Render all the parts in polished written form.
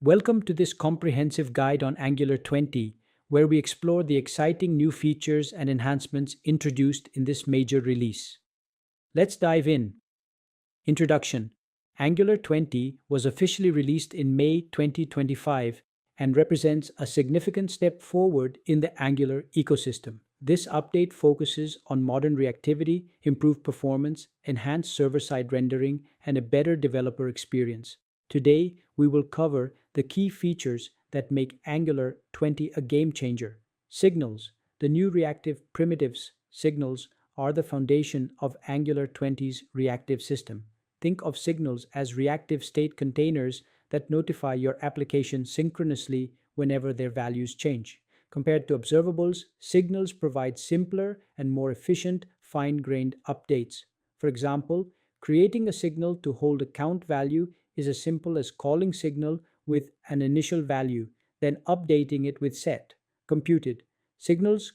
Welcome to this comprehensive guide on Angular 20, where we explore the exciting new features and enhancements introduced in this major release. Let's dive in. Introduction. Angular 20 was officially released in May 2025 and represents a significant step forward in the Angular ecosystem. This update focuses on modern reactivity, improved performance, enhanced server-side rendering, and a better developer experience. Today, we will cover the key features that make Angular 20 a game changer. Signals. The new reactive primitives signals are the foundation of Angular 20's reactive system. Think of signals as reactive state containers that notify your application synchronously whenever their values change. Compared to observables, signals provide simpler and more efficient fine-grained updates. For example, creating a signal to hold a count value is as simple as calling signal with an initial value, then updating it with set. Computed.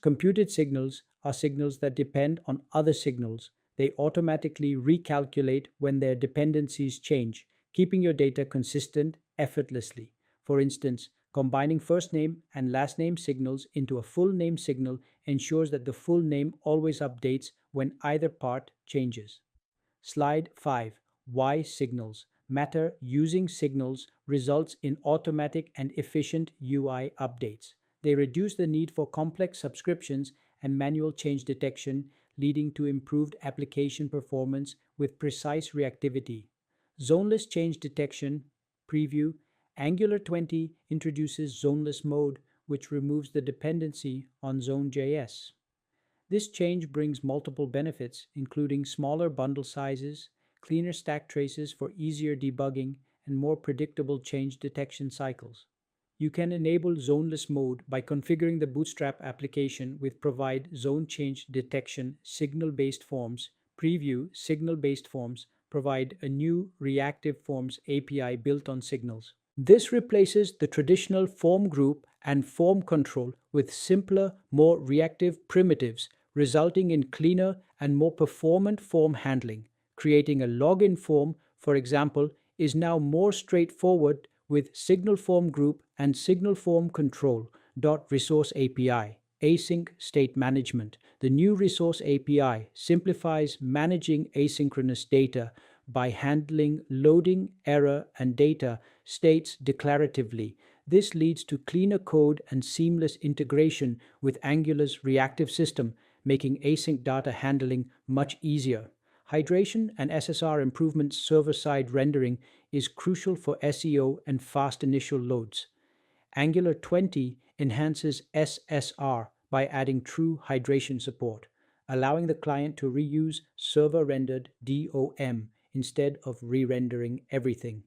Computed signals are signals that depend on other signals. They automatically recalculate when their dependencies change, keeping your data consistent effortlessly. For instance, combining first name and last name signals into a full name signal ensures that the full name always updates when either part changes. Slide 5. Why signals matter. Using signals results in automatic and efficient UI updates. They reduce the need for complex subscriptions and manual change detection, leading to improved application performance with precise reactivity. Zoneless Change Detection Preview. Angular 20 introduces zoneless mode, which removes the dependency on Zone.js. This change brings multiple benefits, including smaller bundle sizes, cleaner stack traces for easier debugging, and more predictable change detection cycles. You can enable zoneless mode by configuring the Bootstrap application with Provide Zone Change Detection Signal-Based Forms. Preview. Signal-based forms provide a new reactive forms API built on signals. This replaces the traditional form group and form control with simpler, more reactive primitives, resulting in cleaner and more performant form handling. Creating a login form, for example, is now more straightforward with signal form group and signal form control. Resource API. Async state management. The new resource API simplifies managing asynchronous data by handling loading, error, and data states declaratively. This leads to cleaner code and seamless integration with Angular's reactive system, making async data handling much easier. Hydration and SSR improvement server-side rendering is crucial for SEO and fast initial loads. Angular 20 enhances SSR by adding true hydration support, allowing the client to reuse server-rendered DOM instead of re-rendering everything.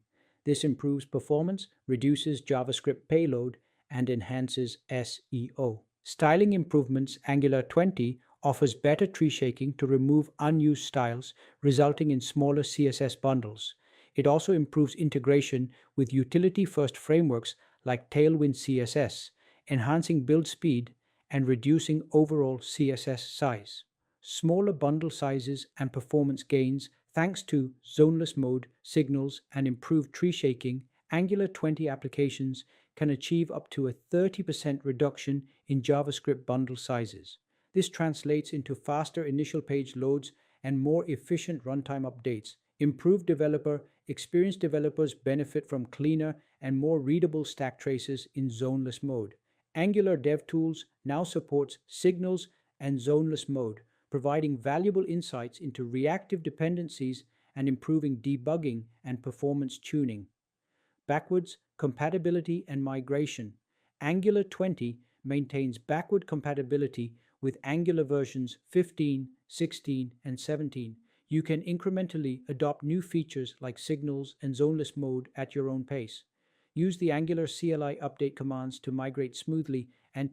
This improves performance, reduces JavaScript payload, and enhances SEO. Styling improvements. Angular 20 offers better tree shaking to remove unused styles, resulting in smaller CSS bundles. It also improves integration with utility-first frameworks like Tailwind CSS, enhancing build speed and reducing overall CSS size. Smaller bundle sizes and performance gains thanks to zoneless mode, signals, and improved tree shaking. Angular 20 applications can achieve up to a 30% reduction in JavaScript bundle sizes. This translates into faster initial page loads and more efficient runtime updates. Improved developer experience. Developers benefit from cleaner and more readable stack traces in zoneless mode. Angular DevTools now supports signals and zoneless mode, providing valuable insights into reactive dependencies and improving debugging and performance tuning. Backwards compatibility and migration. Angular 20 maintains backward compatibility with Angular versions 15, 16, and 17. You can incrementally adopt new features like signals and zoneless mode at your own pace. Use the Angular CLI update commands to migrate smoothly and test